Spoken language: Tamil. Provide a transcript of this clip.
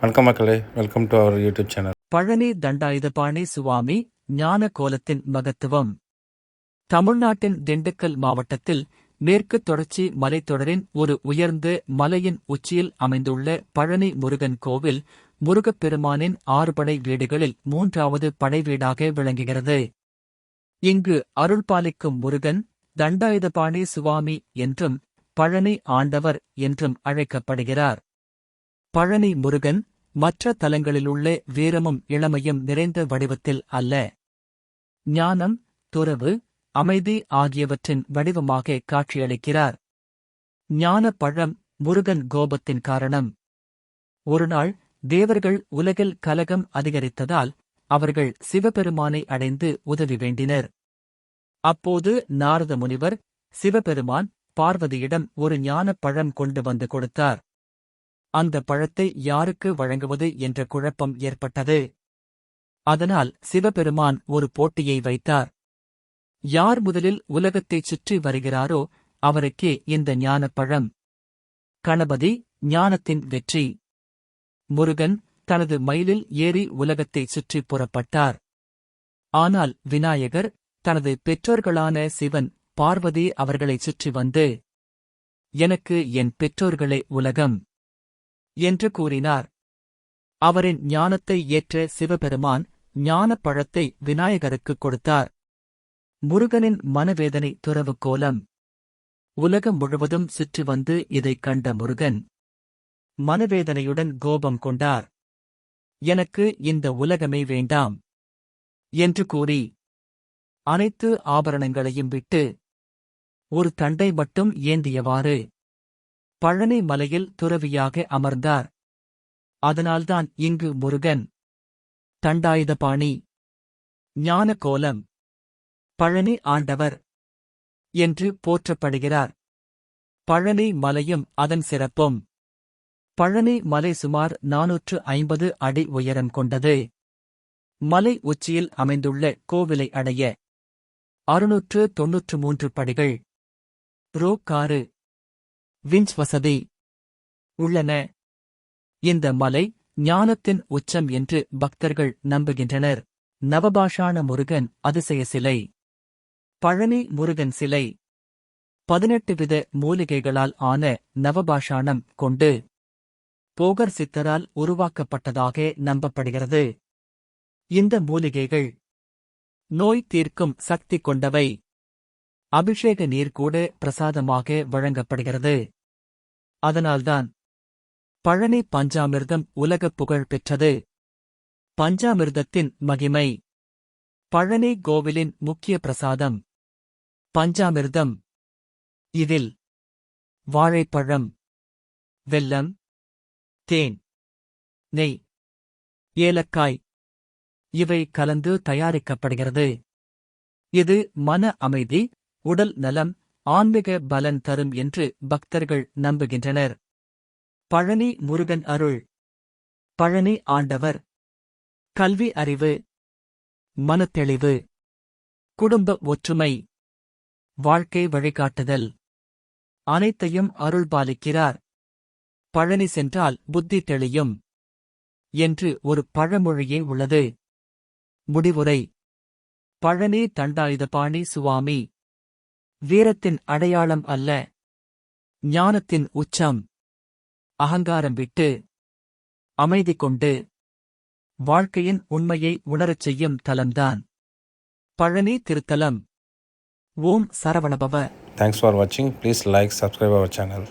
வணக்கம் மக்களே, welcome to our YouTube channel. Palani Dandayuthapani Swamy ஞான கோலத்தின் மகத்துவம். தமிழ்நாட்டின் திண்டுக்கல் மாவட்டத்தில் மேற்கு தொடர்ச்சி மலைத்தொடரின் ஒரு உயர்ந்த மலையின் உச்சியில் அமைந்துள்ள பழனி முருகன் கோவில் முருகப்பெருமானின் 6 படை வீடுகளில் 3வது படை வீடாக விளங்குகிறது. இங்கு அருள்பாலிக்கும் முருகன் தண்டாயுதபாணி சுவாமி என்றும் பழனி ஆண்டவர் என்றும் அழைக்கப்படுகிறார். பழனி முருகன் மற்ற தலங்களிலுள்ள வீரமும் இளமையும் நிறைந்த வடிவத்தில் அல்ல, ஞானம், துறவு, அமைதி ஆகியவற்றின் வடிவமாக காட்சியளிக்கிறார். ஞான பழம் முருகன் கோபத்தின் காரணம். ஒருநாள் தேவர்கள் உலகில் கலகம் அதிகரித்ததால் அவர்கள் சிவபெருமானை அடைந்து உதவி வேண்டினர். அப்போது நாரத முனிவர் சிவபெருமான் பார்வதியிடம் ஒரு ஞான பழம் கொண்டு வந்து கொடுத்தார். அந்த பழத்தை யாருக்கு வழங்குவது என்ற குழப்பம் ஏற்பட்டது. அதனால் சிவபெருமான் ஒரு போட்டியை வைத்தார். யார் முதலில் உலகத்தைச் சுற்றி வருகிறாரோ அவருக்கே இந்த ஞானப்பழம். கணபதி ஞானத்தின் வெற்றி. முருகன் தனது மயிலில் ஏறி உலகத்தைச் சுற்றி புறப்பட்டார். ஆனால் விநாயகர் தனது பெற்றோர்களான சிவன், பார்வதி அவர்களைச் சுற்றி வந்து, எனக்கு என் பெற்றோர்களே உலகம் என்று கூறினார். அவரின் ஞானத்தை ஏற்ற சிவபெருமான் ஞானப் பழத்தை விநாயகருக்குக் கொடுத்தார். முருகனின் மனவேதனை துறவு கோலம். உலகம் முழுவதும் சுற்றி வந்து இதைக் கண்ட முருகன் மனவேதனையுடன் கோபம் கொண்டார். எனக்கு இந்த உலகமே வேண்டாம் என்று கூறி அனைத்து ஆபரணங்களையும் விட்டு ஒரு தண்டை மட்டும் ஏந்தியவாறு பழனி மலையில் துறவியாக அமர்ந்தார். அதனால்தான் இங்கு முருகன் தண்டாயுதபாணி, ஞான கோலம், பழனி ஆண்டவர் என்று போற்றப்படுகிறார். பழனி மலையும் அதன் சிறப்பும். பழனி மலை சுமார் 450 அடி உயரம் கொண்டது. மலை உச்சியில் அமைந்துள்ள கோவிலை அடைய 693 படிகள், ரோப்-காரு, விஞ்ச் வசதி உள்ளன. இந்த மலை ஞானத்தின் உச்சம் என்று பக்தர்கள் நம்புகின்றனர். நவபாஷாண முருகன் அதிசய சிலை. பழனி முருகன் சிலை 18 வித மூலிகைகளால் ஆன நவபாஷாணம் கொண்டு போகர் சித்தரால் உருவாக்கப்பட்டதாக நம்பப்படுகிறது. இந்த மூலிகைகள் நோய் தீர்க்கும் சக்தி கொண்டவை. அபிஷேக நீர் கூட பிரசாதமாக வழங்கப்படுகிறது. அதனால்தான் பழனி பஞ்சாமிர்தம் உலகப் புகழ் பெற்றது. பஞ்சாமிர்தத்தின் மகிமை. பழனி கோவிலின் முக்கிய பிரசாதம் பஞ்சாமிர்தம். இதில் வாழைப்பழம், வெல்லம், தேன், நெய், ஏலக்காய் இவை கலந்து தயாரிக்கப்படுகிறது. இது மன அமைதி, உடல் நலம், ஆன்மீக பலன் தரும் என்று பக்தர்கள் நம்புகின்றனர். பழனி முருகன் அருள். பழனி ஆண்டவர். கல்வி அறிவு, மனத்தெளிவு, குடும்ப ஒற்றுமை, வாழ்க்கை வழிகாட்டுதல் அனைத்தையும் அருள்பாலிக்கிறார். பழனி சென்றால் புத்தி தெளியும் என்று ஒரு பழமொழியே உள்ளது. முடிவுரை. பழனி தண்டாயுதபாணி சுவாமி வீரத்தின் அடையாளம் அல்ல, ஞானத்தின் உச்சம். அகங்காரம் விட்டு அமைதி கொண்டு வாழ்க்கையின் உண்மையை உணரச் செய்யும் தலம்தான் பழனி திருத்தலம். ஓம் Saravanabhava. Thanks for watching. Please like, subscribe our channel.